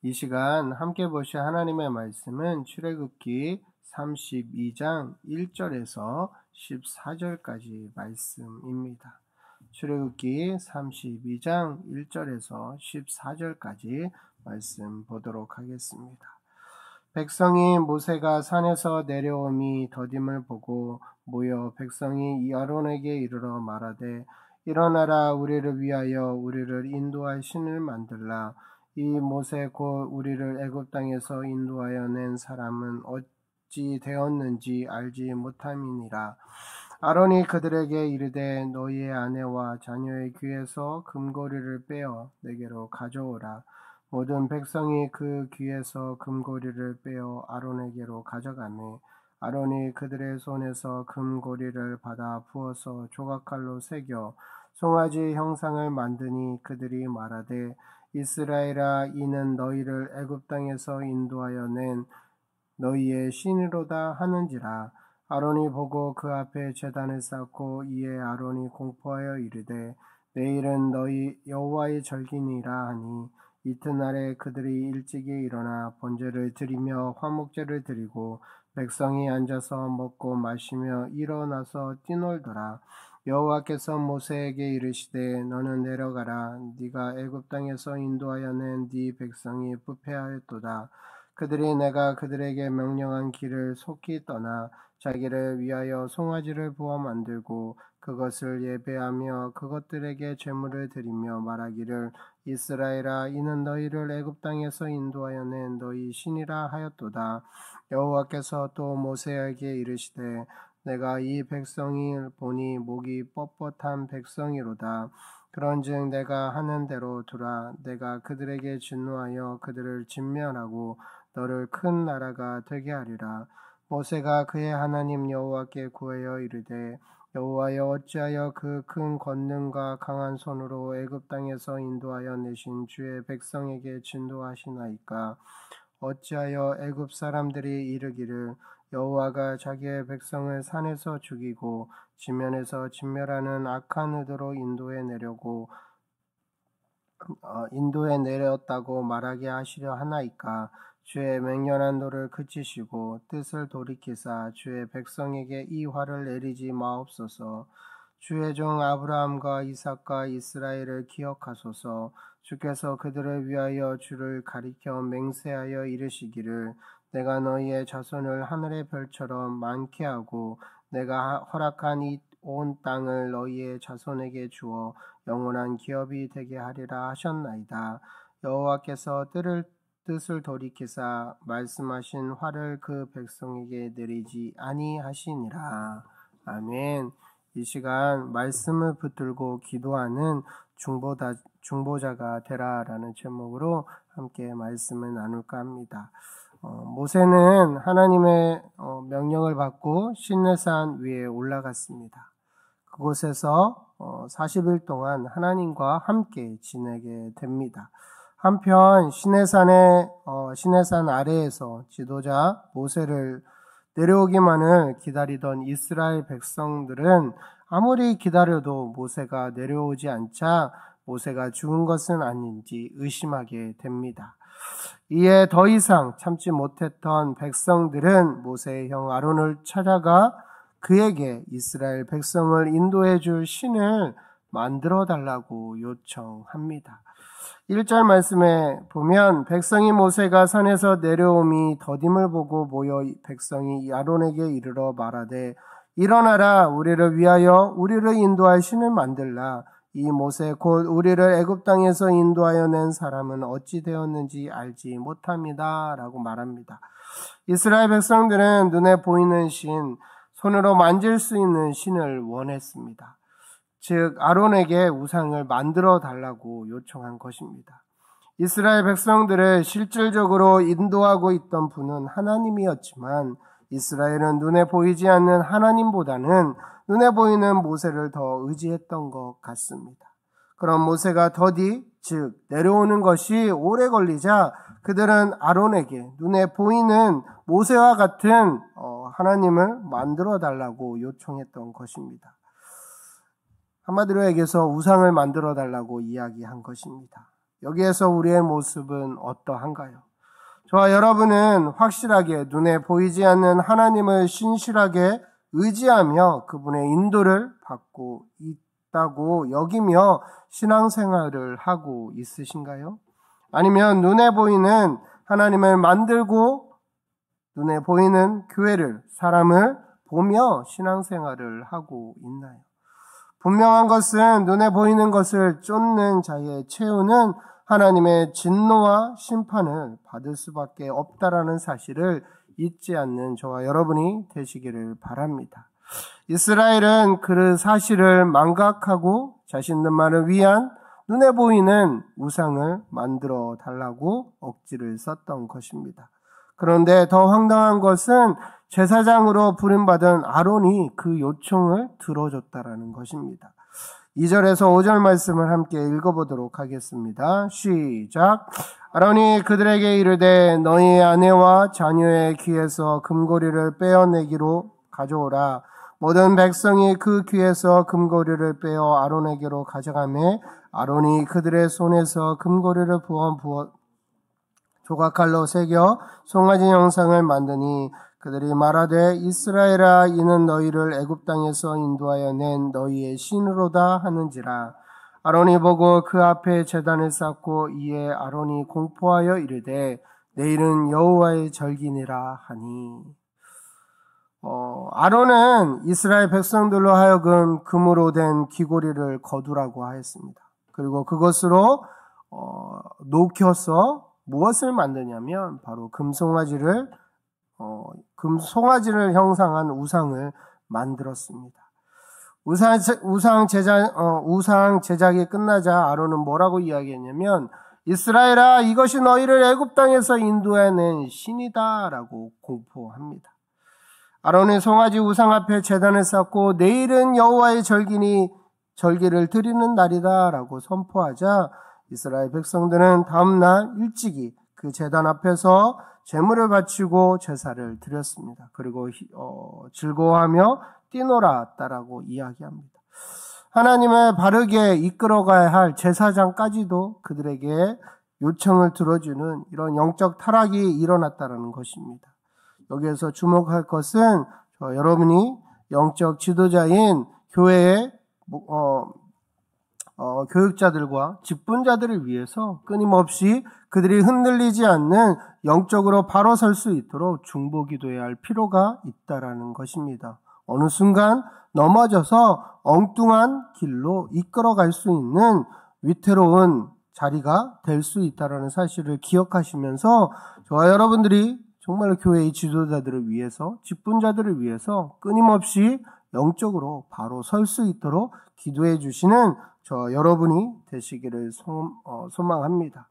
이 시간 함께 보실 하나님의 말씀은 출애굽기 32장 1절에서 14절까지 말씀입니다. 출애굽기 32장 1절에서 14절까지 말씀 보도록 하겠습니다. 백성이 모세가 산에서 내려옴이 더딤을 보고 모여 백성이 아론에게 이르러 말하되 일어나라 우리를 위하여 우리를 인도할 신을 만들라. 이 모세 곧 우리를 애굽 땅에서 인도하여 낸 사람은 어찌 되었는지 알지 못함이니라. 아론이 그들에게 이르되 너희의 아내와 자녀의 귀에서 금고리를 빼어 내게로 가져오라. 모든 백성이 그 귀에서 금고리를 빼어 아론에게로 가져가매 아론이 그들의 손에서 금고리를 받아 부어서 조각칼로 새겨 송아지 형상을 만드니 그들이 말하되 이스라엘아 이는 너희를 애굽 땅에서 인도하여 낸 너희의 신이로다 하는지라. 아론이 보고 그 앞에 제단을 쌓고 이에 아론이 공포하여 이르되 내일은 너희 여호와의 절기니라 하니 이튿날에 그들이 일찍이 일어나 번제를 드리며 화목제를 드리고 백성이 앉아서 먹고 마시며 일어나서 뛰놀더라. 여호와께서 모세에게 이르시되 너는 내려가라. 네가 애굽 땅에서 인도하여 낸 네 백성이 부패하였도다. 그들이 내가 그들에게 명령한 길을 속히 떠나 자기를 위하여 송아지를 부어 만들고 그것을 예배하며 그것들에게 제물을 드리며 말하기를 이스라엘아 이는 너희를 애굽 땅에서 인도하여 낸 너희 신이라 하였도다. 여호와께서 또 모세에게 이르시되 내가 이 백성이 보니 목이 뻣뻣한 백성이로다. 그런즉 내가 하는 대로 두라. 내가 그들에게 진노하여 그들을 진멸하고 너를 큰 나라가 되게 하리라. 모세가 그의 하나님 여호와께 구하여 이르되 여호와여 어찌하여 그 큰 권능과 강한 손으로 애굽 땅에서 인도하여 내신 주의 백성에게 진도하시나이까. 어찌하여 애굽 사람들이 이르기를 여호와가 자기의 백성을 산에서 죽이고 지면에서 진멸하는 악한 의도로 인도해 내렸다고 말하게 하시려 하나이까. 주의 맹렬한 노를 그치시고 뜻을 돌이키사 주의 백성에게 이 화를 내리지 마옵소서. 주의 종 아브라함과 이삭과 이스라엘을 기억하소서. 주께서 그들을 위하여 주를 가리켜 맹세하여 이르시기를 내가 너희의 자손을 하늘의 별처럼 많게 하고 내가 허락한 이 온 땅을 너희의 자손에게 주어 영원한 기업이 되게 하리라 하셨나이다. 여호와께서 뜻을 돌이키사 말씀하신 화를 그 백성에게 내리지 아니하시니라. 아멘. 이 시간 말씀을 붙들고 기도하는 중보자가 되라라는 제목으로 함께 말씀을 나눌까 합니다. 모세는 하나님의 명령을 받고 시내산 위에 올라갔습니다. 그곳에서 40일 동안 하나님과 함께 지내게 됩니다. 한편 시내산 아래에서 지도자 모세를 내려오기만을 기다리던 이스라엘 백성들은 아무리 기다려도 모세가 내려오지 않자 모세가 죽은 것은 아닌지 의심하게 됩니다. 이에 더 이상 참지 못했던 백성들은 모세의 형 아론을 찾아가 그에게 이스라엘 백성을 인도해 줄 신을 만들어 달라고 요청합니다. 1절 말씀에 보면 백성이 모세가 산에서 내려옴이 더딤을 보고 모여 백성이 아론에게 이르러 말하되 일어나라 우리를 위하여 우리를 인도할 신을 만들라. 이 모세 곧 우리를 애굽 땅에서 인도하여 낸 사람은 어찌 되었는지 알지 못합니다 라고 말합니다. 이스라엘 백성들은 눈에 보이는 신, 손으로 만질 수 있는 신을 원했습니다. 즉 아론에게 우상을 만들어 달라고 요청한 것입니다. 이스라엘 백성들을 실질적으로 인도하고 있던 분은 하나님이었지만 이스라엘은 눈에 보이지 않는 하나님보다는 눈에 보이는 모세를 더 의지했던 것 같습니다. 그럼 모세가 더디, 즉 내려오는 것이 오래 걸리자 그들은 아론에게 눈에 보이는 모세와 같은 하나님을 만들어 달라고 요청했던 것입니다. 한마디로 얘기해서 우상을 만들어 달라고 이야기한 것입니다. 여기에서 우리의 모습은 어떠한가요? 저와 여러분은 확실하게 눈에 보이지 않는 하나님을 신실하게 의지하며 그분의 인도를 받고 있다고 여기며 신앙생활을 하고 있으신가요? 아니면 눈에 보이는 하나님을 만들고 눈에 보이는 교회를, 사람을 보며 신앙생활을 하고 있나요? 분명한 것은 눈에 보이는 것을 쫓는 자의 최후는 하나님의 진노와 심판을 받을 수밖에 없다라는 사실을 잊지 않는 저와 여러분이 되시기를 바랍니다. 이스라엘은 그 사실을 망각하고 자신들만을 위한 눈에 보이는 우상을 만들어 달라고 억지를 썼던 것입니다. 그런데 더 황당한 것은 제사장으로 부름받은 아론이 그 요청을 들어줬다라는 것입니다. 2절에서 5절 말씀을 함께 읽어보도록 하겠습니다. 시작. 아론이 그들에게 이르되 너희의 아내와 자녀의 귀에서 금고리를 빼어내기로 가져오라. 모든 백성이 그 귀에서 금고리를 빼어 아론에게로 가져가매 아론이 그들의 손에서 금고리를 부어 조각칼로 새겨 송아지 형상을 만드니 그들이 말하되 이스라엘아 이는 너희를 애굽 땅에서 인도하여 낸 너희의 신으로다 하는지라. 아론이 보고 그 앞에 제단을 쌓고 이에 아론이 공포하여 이르되 내일은 여호와의 절기니라 하니. 아론은 이스라엘 백성들로 하여금 금으로 된 귀고리를 거두라고 하였습니다. 그리고 그것으로 녹여서 무엇을 만드냐면 바로 금송아지를 형상한 우상을 만들었습니다. 우상 제작이 끝나자 아론은 뭐라고 이야기했냐면 이스라엘아 이것이 너희를 애굽 땅에서 인도해낸 신이다라고 공포합니다. 아론은 송아지 우상 앞에 제단을 쌓고 내일은 여호와의 절기니 절기를 드리는 날이다라고 선포하자 이스라엘 백성들은 다음날 일찍이 그 제단 앞에서 제물을 바치고 제사를 드렸습니다. 그리고 즐거워하며 뛰놀았다라고 이야기합니다. 하나님을 바르게 이끌어가야 할 제사장까지도 그들에게 요청을 들어주는 이런 영적 타락이 일어났다는 것입니다. 여기에서 주목할 것은 여러분이 영적 지도자인 교회의 교육자들과 직분자들을 위해서 끊임없이 그들이 흔들리지 않는 영적으로 바로 설 수 있도록 중보기도해야 할 필요가 있다라는 것입니다. 어느 순간 넘어져서 엉뚱한 길로 이끌어갈 수 있는 위태로운 자리가 될 수 있다라는 사실을 기억하시면서 저와 여러분들이 정말 교회의 지도자들을 위해서, 직분자들을 위해서 끊임없이 영적으로 바로 설 수 있도록 기도해 주시는 저 여러분이 되시기를 소망합니다.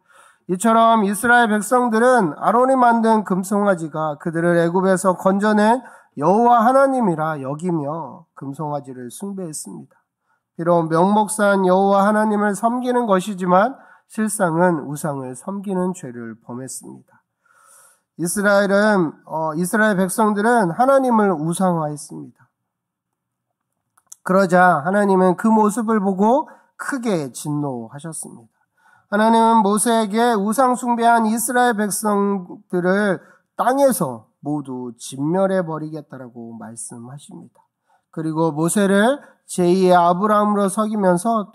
이처럼 이스라엘 백성들은 아론이 만든 금송아지가 그들을 애굽에서 건져낸 여호와 하나님이라 여기며 금송아지를 숭배했습니다. 비록 명목상 여호와 하나님을 섬기는 것이지만 실상은 우상을 섬기는 죄를 범했습니다. 이스라엘 백성들은 하나님을 우상화했습니다. 그러자 하나님은 그 모습을 보고 크게 진노하셨습니다. 하나님은 모세에게 우상 숭배한 이스라엘 백성들을 땅에서 모두 진멸해 버리겠다라고 말씀하십니다. 그리고 모세를 제2의 아브라함으로 서기면서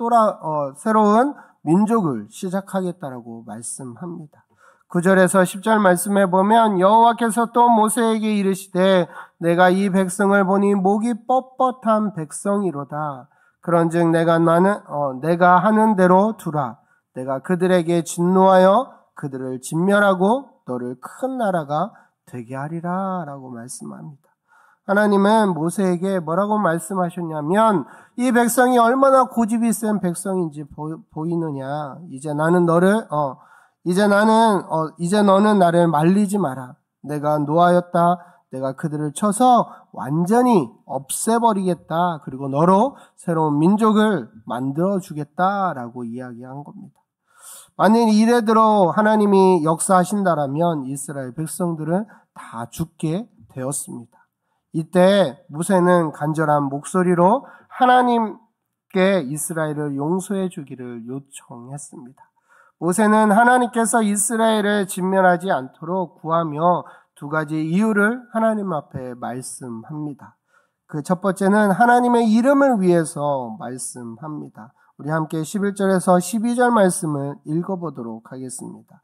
새로운 민족을 시작하겠다라고 말씀합니다. 9절에서 10절 말씀해 보면 여호와께서 또 모세에게 이르시되 내가 이 백성을 보니 목이 뻣뻣한 백성이로다. 그런즉 내가 하는 대로 두라. 내가 그들에게 진노하여 그들을 진멸하고 너를 큰 나라가 되게 하리라 라고 말씀합니다. 하나님은 모세에게 뭐라고 말씀하셨냐면 이 백성이 얼마나 고집이 센 백성인지 보이느냐. 이제 너는 나를 말리지 마라. 내가 노하였다. 내가 그들을 쳐서 완전히 없애버리겠다. 그리고 너로 새로운 민족을 만들어주겠다라고 이야기한 겁니다. 만일 이래대로 하나님이 역사하신다라면 이스라엘 백성들은 다 죽게 되었습니다. 이때 모세는 간절한 목소리로 하나님께 이스라엘을 용서해 주기를 요청했습니다. 모세는 하나님께서 이스라엘을 진멸하지 않도록 구하며 두 가지 이유를 하나님 앞에 말씀합니다. 그 첫 번째는 하나님의 이름을 위해서 말씀합니다. 우리 함께 11절에서 12절 말씀을 읽어보도록 하겠습니다.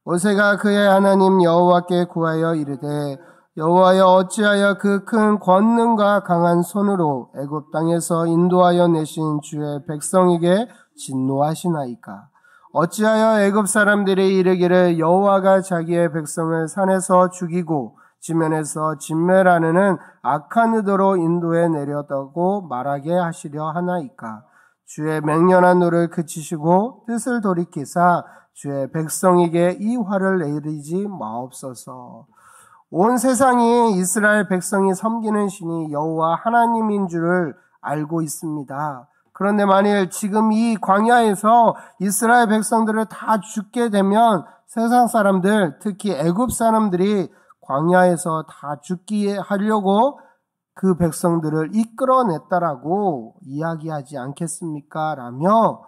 모세가 그의 하나님 여호와께 구하여 이르되 여호와여 어찌하여 그 큰 권능과 강한 손으로 애굽 땅에서 인도하여 내신 주의 백성에게 진노하시나이까. 어찌하여 애굽 사람들이 이르기를 여호와가 자기의 백성을 산에서 죽이고 지면에서 진멸하는 악한 의도로 인도해 내려다고 말하게 하시려 하나이까. 주의 맹렬한 노를 그치시고 뜻을 돌이키사 주의 백성에게 이 화를 내리지 마옵소서. 온 세상이 이스라엘 백성이 섬기는 신이 여호와 하나님인 줄을 알고 있습니다. 그런데 만일 지금 이 광야에서 이스라엘 백성들을 다 죽게 되면 세상 사람들, 특히 애굽 사람들이 광야에서 다 죽게 하려고 그 백성들을 이끌어냈다라고 이야기하지 않겠습니까? 라며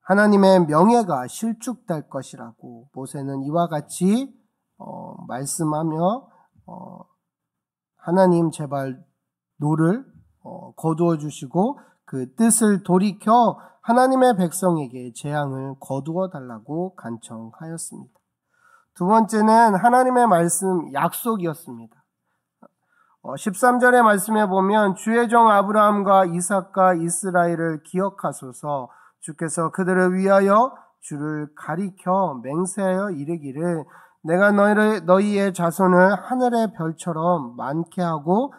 하나님의 명예가 실축될 것이라고 모세는 이와 같이 말씀하며 하나님 제발 노를 거두어 주시고 그 뜻을 돌이켜 하나님의 백성에게 재앙을 거두어 달라고 간청하였습니다. 두 번째는 하나님의 말씀 약속이었습니다. 13절의 말씀에 보면 주의 종 아브라함과 이삭과 이스라엘을 기억하소서. 주께서 그들을 위하여 주를 가리켜 맹세하여 이르기를 내가 너희의 자손을 하늘의 별처럼 많게 하고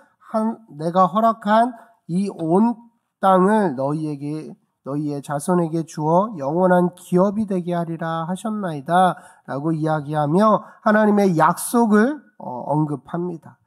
내가 허락한 이 온 땅을 너희의 자손에게 주어 영원한 기업이 되게 하리라 하셨나이다 라고 이야기하며 하나님의 약속을 언급합니다.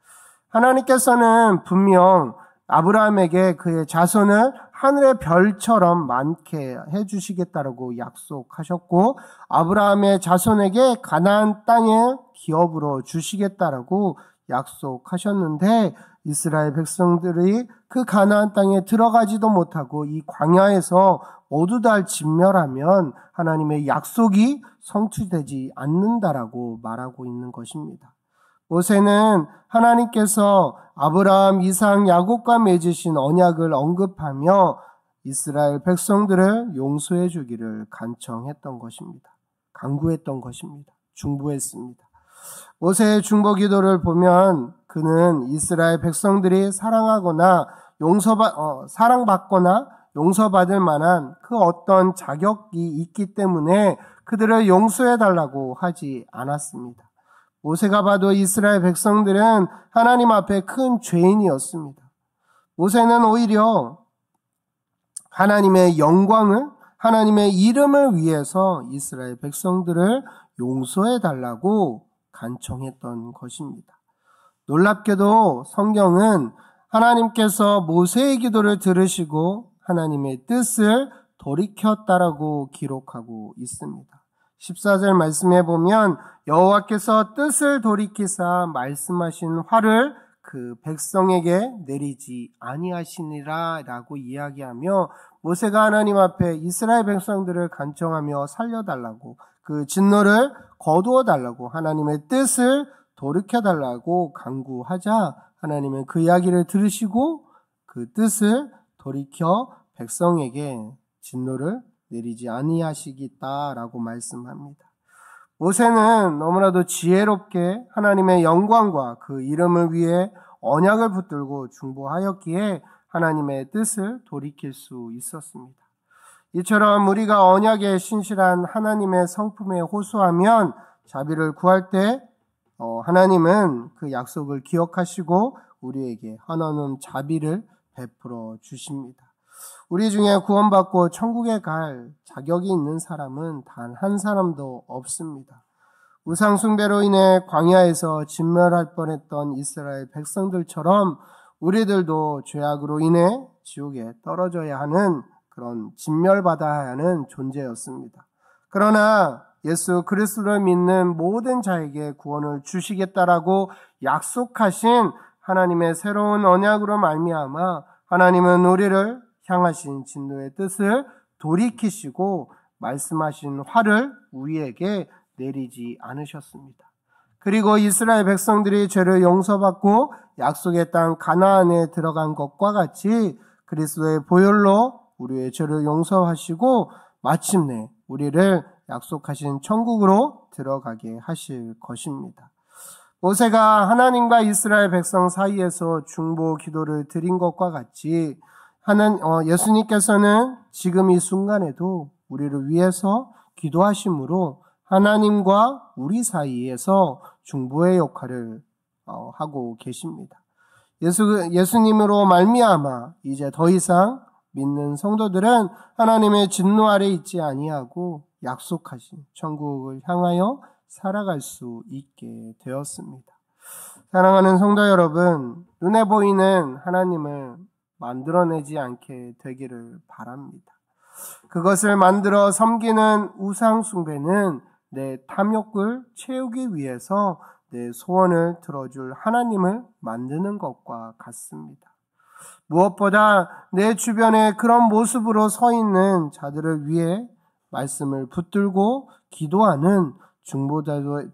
하나님께서는 분명 아브라함에게 그의 자손을 하늘의 별처럼 많게 해주시겠다라고 약속하셨고 아브라함의 자손에게 가나안 땅의 기업으로 주시겠다라고 약속하셨는데 이스라엘 백성들이 그 가나안 땅에 들어가지도 못하고 이 광야에서 모두 다 진멸하면 하나님의 약속이 성취되지 않는다라고 말하고 있는 것입니다. 모세는 하나님께서 아브라함, 이삭, 야곱과 맺으신 언약을 언급하며 이스라엘 백성들을 용서해 주기를 간청했던 것입니다. 간구했던 것입니다. 중보했습니다. 모세의 중보 기도를 보면 그는 이스라엘 백성들이 사랑하거나 사랑받거나 용서받을 만한 그 어떤 자격이 있기 때문에 그들을 용서해 달라고 하지 않았습니다. 모세가 봐도 이스라엘 백성들은 하나님 앞에 큰 죄인이었습니다. 모세는 오히려 하나님의 영광을, 하나님의 이름을 위해서 이스라엘 백성들을 용서해 달라고 간청했던 것입니다. 놀랍게도 성경은 하나님께서 모세의 기도를 들으시고 하나님의 뜻을 돌이켰다라고 기록하고 있습니다. 14절 말씀해 보면 여호와께서 뜻을 돌이키사 말씀하신 화를 그 백성에게 내리지 아니하시니라 라고 이야기하며 모세가 하나님 앞에 이스라엘 백성들을 간청하며 살려달라고 그 진노를 거두어 달라고 하나님의 뜻을 돌이켜 달라고 간구하자 하나님은 그 이야기를 들으시고 그 뜻을 돌이켜 백성에게 진노를 내리지 아니하시겠다라고 말씀합니다. 모세는 너무나도 지혜롭게 하나님의 영광과 그 이름을 위해 언약을 붙들고 중보하였기에 하나님의 뜻을 돌이킬 수 있었습니다. 이처럼 우리가 언약에 신실한 하나님의 성품에 호소하면 자비를 구할 때 하나님은 그 약속을 기억하시고 우리에게 한없는 자비를 베풀어 주십니다. 우리 중에 구원받고 천국에 갈 자격이 있는 사람은 단 한 사람도 없습니다. 우상 숭배로 인해 광야에서 진멸할 뻔했던 이스라엘 백성들처럼 우리들도 죄악으로 인해 지옥에 떨어져야 하는 그런 진멸받아야 하는 존재였습니다. 그러나 예수 그리스도를 믿는 모든 자에게 구원을 주시겠다라고 약속하신 하나님의 새로운 언약으로 말미암아 하나님은 우리를 향하신 진노의 뜻을 돌이키시고 말씀하신 화를 우리에게 내리지 않으셨습니다. 그리고 이스라엘 백성들이 죄를 용서받고 약속의 땅 가나안에 들어간 것과 같이 그리스도의 보혈로 우리의 죄를 용서하시고 마침내 우리를 약속하신 천국으로 들어가게 하실 것입니다. 모세가 하나님과 이스라엘 백성 사이에서 중보 기도를 드린 것과 같이 예수님께서는 지금 이 순간에도 우리를 위해서 기도하심으로 하나님과 우리 사이에서 중보의 역할을 하고 계십니다. 예수님으로 말미암아 이제 더 이상 믿는 성도들은 하나님의 진노 아래 있지 아니하고 약속하신 천국을 향하여 살아갈 수 있게 되었습니다. 사랑하는 성도 여러분, 눈에 보이는 하나님을 만들어내지 않게 되기를 바랍니다. 그것을 만들어 섬기는 우상 숭배는 내 탐욕을 채우기 위해서 내 소원을 들어줄 하나님을 만드는 것과 같습니다. 무엇보다 내 주변에 그런 모습으로 서 있는 자들을 위해 말씀을 붙들고 기도하는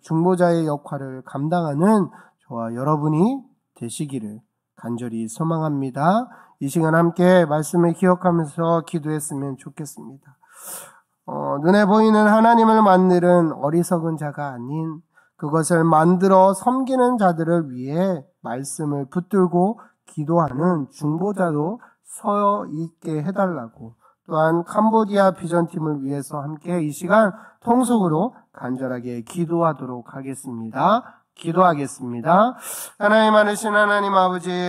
중보자의 역할을 감당하는 저와 여러분이 되시기를 간절히 소망합니다. 이 시간 함께 말씀을 기억하면서 기도했으면 좋겠습니다. 눈에 보이는 하나님을 만드는 어리석은 자가 아닌 그것을 만들어 섬기는 자들을 위해 말씀을 붙들고 기도하는 중보자도 서 있게 해달라고, 또한 캄보디아 비전팀을 위해서 함께 이 시간 통속으로 간절하게 기도하도록 하겠습니다. 기도하겠습니다. 하나님 많으신 하나님 아버지,